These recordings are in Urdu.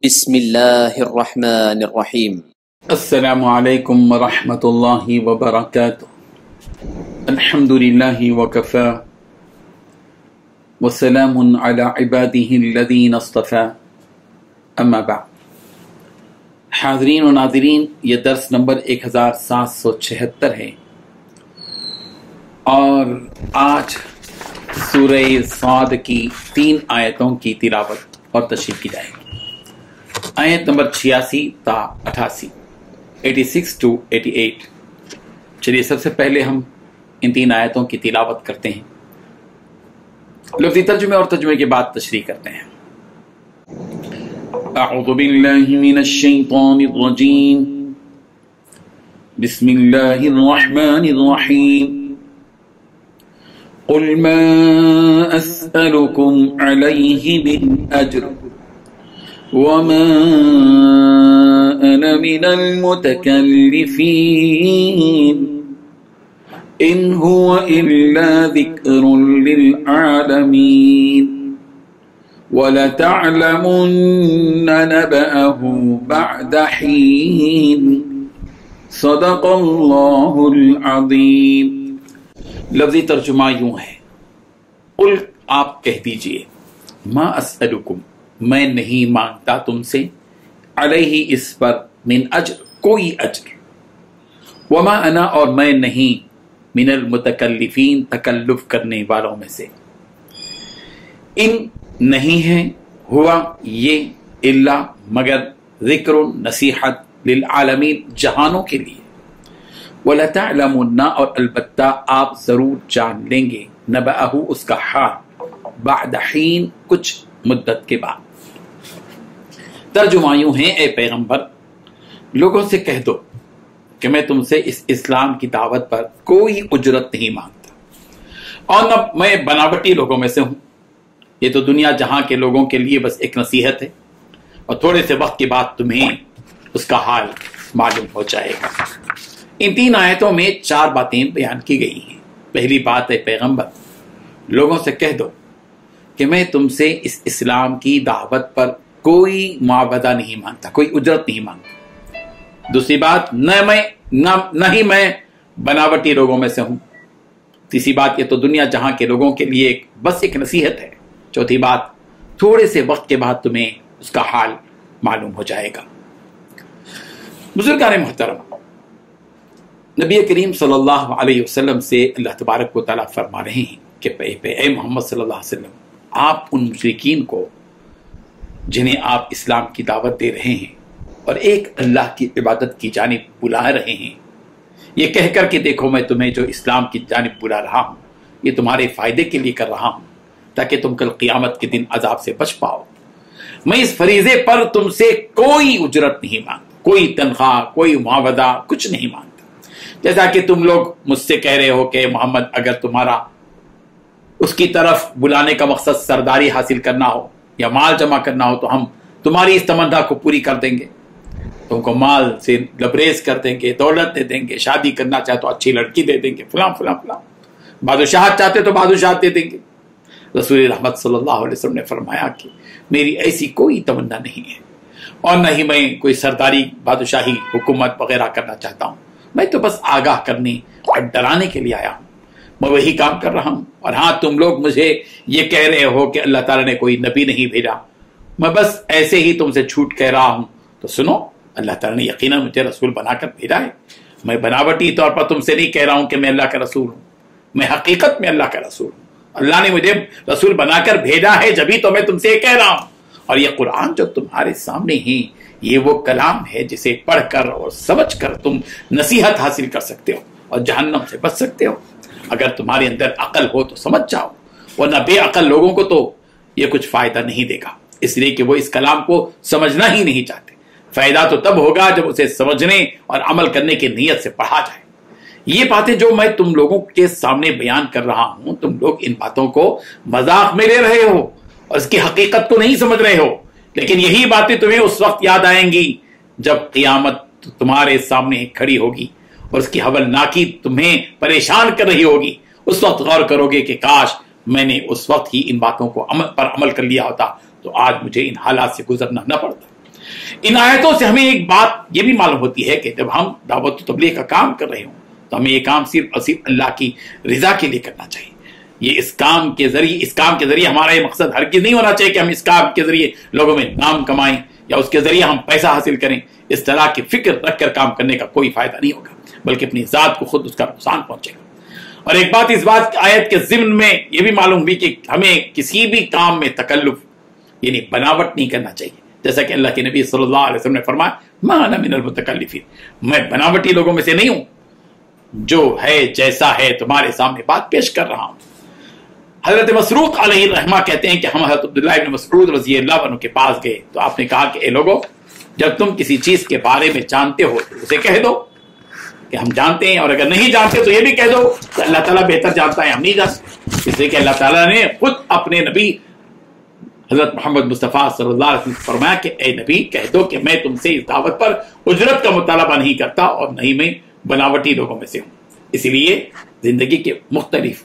بسم اللہ الرحمن الرحیم۔ السلام علیکم ورحمۃ اللہ وبرکاتہ۔ الحمد للہ وکفی وسلام علی عبادہ الذین اصطفی، اما بعد۔ حاضرین و ناظرین، یہ درس نمبر 1776 ہے اور آج سورہ صاد کی 3 آیتوں کی تلاوت اور تشریح کی جائے گی۔ آیت نمبر 86 تا 88، 86 to 88۔ چلیے سب سے پہلے ہم ان 3 آیتوں کی تلاوت کرتے ہیں، لفظی ترجمے اور ترجمے کے بعد تشریح کرتے ہیں۔ اعوذ باللہ من الشیطان الرجیم، بسم اللہ الرحمن الرحیم۔ قل ما اسألكم علیہ من اجر وما أنا من المتكلفين إن هو إلا ذكر للعالمين ولتعلمن نبأه بعد حين صدق اللہ العظیم۔ لفظی ترجمہ یوں ہے، قل آپ کہہ دیجئے، ما اسألکم میں نہیں مانگتا تم سے، علیہ اس پر، من اجر کوئی اجر، وما انا اور میں نہیں، من المتکلفین تکلف کرنے والوں میں سے، ان نہیں ہے، ہوا یہ، الا مگر، ذکر نصیحت، للعالمین جہانوں کے لیے، وَلَتَعْلَمُنَّ اور البتہ آپ ضرور جان لیں گے، نبأہ اس کا حال، بعد حین کچھ مدت کے بعد۔ ترجمہ یوں ہے، اے پیغمبر لوگوں سے کہہ دو کہ میں تم سے اس اسلام کی دعوت پر کوئی اجرت نہیں مانگتا، اور نہ میں بناوٹی لوگوں میں سے ہوں۔ یہ تو دنیا جہاں کے لوگوں کے لیے بس ایک نصیحت ہے، اور تھوڑے سے وقت کے بعد تمہیں اس کا حال معلوم ہو جائے گا۔ ان 3 آیتوں میں 4 باتیں بیان کی گئی ہیں۔ پہلی بات ہے، پیغمبر لوگوں سے کہہ دو کہ میں تم سے اس اسلام کی دعوت پر کوئی معاوضہ نہیں مانگتا، کوئی اجرت نہیں مانگتا۔ دوسری بات، نہ ہی میں بناوٹی لوگوں میں سے ہوں۔ تیسری بات، یہ تو دنیا جہاں کے لوگوں کے لیے بس ایک نصیحت ہے۔ چوتھی بات، تھوڑے سے وقت کے بعد تمہیں اس کا حال معلوم ہو جائے گا۔ بزرگان محترم، نبی کریم صلی اللہ علیہ وسلم سے اللہ تبارک و تعالیٰ فرما رہے ہیں کہ اے محمد صلی اللہ علیہ وسلم، آپ ان مشرکین کو جنہیں آپ اسلام کی دعوت دے رہے ہیں اور ایک اللہ کی عبادت کی جانب بلا رہے ہیں، یہ کہہ کر کہ دیکھو میں تمہیں جو اسلام کی جانب بلا رہا ہوں یہ تمہارے فائدے کے لیے کر رہا ہوں تاکہ تم کل قیامت کے دن عذاب سے بچ پاؤ، میں اس فریضے پر تم سے کوئی اجرت نہیں مانگتا، کوئی تنخواہ، کوئی معاوضہ، کچھ نہیں مانگتا۔ جیسا کہ تم لوگ مجھ سے کہہ رہے ہو کہ محمد اگر تمہارا اس کی طرف بلانے کا مقصد سرداری حاصل کرنا ہو یا مال جمع کرنا ہو تو ہم تمہاری اس تمنا کو پوری کر دیں گے، تم کو مال سے لبریز کر دیں گے، دولت دے دیں گے، شادی کرنا چاہے تو اچھی لڑکی دے دیں گے، فلاں فلاں فلاں، بادشاہت چاہتے تو بادشاہت دے دیں گے۔ رسول رحمت صلی اللہ علیہ وسلم نے فرمایا کہ میری ایسی کوئی تمنا نہیں ہے، اور نہ ہی میں کوئی سرداری، بادشاہی، حکومت وغیرہ کرنا چاہتا ہوں، میں تو بس آگاہ کرنے اور ڈرانے کے لیے آیا ہوں، میں وہی کام کر رہا ہوں۔ اور ہاں تم لوگ مجھے یہ کہہ رہے ہو کہ اللہ تعالیٰ نے کوئی نبی نہیں بھیجا، میں بس ایسے ہی تم سے جھوٹ کہہ رہا ہوں، تو سنو اللہ تعالیٰ نے یقیناً مجھے رسول بنا کر بھیجا ہے۔ میں بناوٹی طور پر تم سے نہیں کہہ رہا ہوں کہ میں اللہ کا رسول ہوں، میں حقیقت میں اللہ کا رسول ہوں۔ اللہ نے مجھے رسول بنا کر بھیجا ہے، جبھی تو میں تم سے یہ کہہ رہا ہوں۔ اور یہ قرآن جو تمہارے سامنے ہے یہ وہ کلام ہے جسے پڑھ کر اور سمجھ کر تم نصیحت حاصل کر سکتے ہو اور جہنم سے بچ سکتے ہو۔ اگر تمہارے اندر عقل ہو تو سمجھ جاؤ، ورنہ بے عقل لوگوں کو تو یہ کچھ فائدہ نہیں دے گا، اس لیے کہ وہ اس کلام کو سمجھنا ہی نہیں چاہتے۔ فائدہ تو تب ہوگا جب اسے سمجھنے اور عمل کرنے کی نیت سے پڑھا جائے۔ یہ باتیں جو میں تم لوگوں کے سامنے بیان کر رہا ہوں، تم لوگ ان باتوں کو مذاق میں لے رہے ہو اور اس کی حقیقت کو نہیں سمجھ رہے ہو، لیکن یہی باتیں تمہیں اس وقت یاد آئیں گی جب قیامت تمہارے سامنے کھڑی ہوگی اور اس کی ہولناکی تمہیں پریشان کر رہی ہوگی۔ اس وقت غور کرو گے کہ کاش میں نے اس وقت ہی ان باتوں کو پر عمل کر لیا ہوتا تو آج مجھے ان حالات سے گزرنا نہ پڑتا۔ ان آیتوں سے ہمیں ایک بات یہ بھی معلوم ہوتی ہے کہ جب ہم دعوت و تبلیغ کا کام کر رہے ہوں تو ہمیں یہ کام صرف اور صرف اللہ کی رضا کے لیے کرنا چاہیے. یہ اس کام کے ذریعے ہمارا یہ مقصد ہرگز نہیں ہونا چاہیے کہ ہم اس کام کے ذریعے لوگوں میں نام کمائیں یا اس کے ذریعے ہم پیسہ حاصل کریں. اس طرح کی فکر رکھ کر کام کرنے کا کوئی فائدہ نہیں ہوگا بلکہ اپنی ذات کو خود اس کا نقصان پہنچے گا. اور ایک بات اس بات آیت کے ضمن میں یہ بھی معلوم ہوئی کہ ہمیں کسی بھی کام میں تکلف یعنی بناوٹ نہیں کرنا چاہیے. جیسا کہ اللہ کے نبی صلی اللہ علیہ وسلم نے فرمایا ما انا من المتکلفین، میں بناوٹی لوگوں میں سے نہیں ہوں، جو ہے جیسا ہے تمہارے سامنے بات پیش کر رہا ہوں. حضرت مسروق علیہ الرحمہ کہتے ہیں کہ ہم حضرت عبداللہ ابن مسعود رضی اللہ عنہ کے پاس گئے تو آپ نے کہا کہ اے لوگو، جب تم کسی چیز کے بارے میں جانتے ہو تو اسے کہہ دو کہ ہم جانتے ہیں، اور اگر نہیں جانتے تو یہ بھی کہہ دو کہ اللہ تعالیٰ بہتر جانتا ہے، ہم نہیں جانتے. اس لیے کہ اللہ تعالیٰ نے خود اپنے نبی حضرت محمد مصطفیٰ صلی اللہ علیہ وسلم فرمایا کہ اے نبی کہہ دو کہ میں تم سے اس دعوت پر اجرت کا مطالبہ نہیں کرتا اور نہیں میں بناوٹی لوگوں میں سے ہوں. اسی لیے زندگی کے مختلف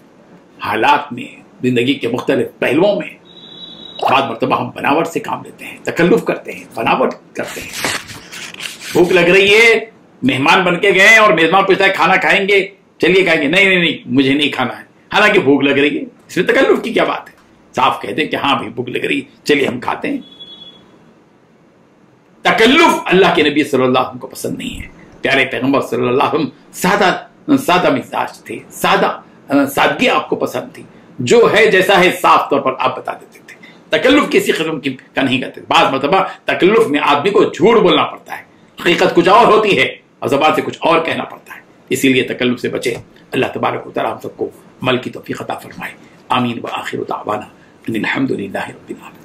حالات میں، زندگی کے مختلف پہلوؤں میں بعض مرتبہ ہم بناوٹ سے کام لیتے ہیں، تکلف کرتے ہیں، بناوٹ کرتے ہیں. بھوک لگ رہی ہے، مہمان بن کے گئے اور میزبان پوچھتا ہے کھانا کھائیں گے؟ چلیے کھائیں گے. نہیں مجھے نہیں کھانا ہے، حالانکہ بھوک لگ رہی ہے. اس میں تکلف کی کیا بات ہے؟ صاف کہتے ہیں کہ ہاں بھائی بھوک لگ رہی ہے، چلیے ہم کھاتے ہیں. تکلف اللہ کے نبی صلی اللہ علیہ وسلم کو پسند نہیں ہے. پیارے پیغمبر صلی اللہ علیہ وسلم سادہ مزاج تھے، سادگی آپ کو پسند تھی. جو ہے جیسا ہے صاف طور پر آپ بتا دیتے تھے. تکلف کسی قسم کا نہیں کرتے. بعض مرتبہ تکلف میں آدمی کو جھوٹ بولنا پڑتا ہے، حقیقت کچھ اور ہوتی ہے اور زبان سے کچھ اور کہنا پڑتا ہے. اسی لیے تکلف سے بچے. اللہ تبارک و تعالیٰ ہم سب کو عمل کی توفیق عطا فرمائے. آمین. وآخر دعوانا ان الحمد للہ رب العالمین.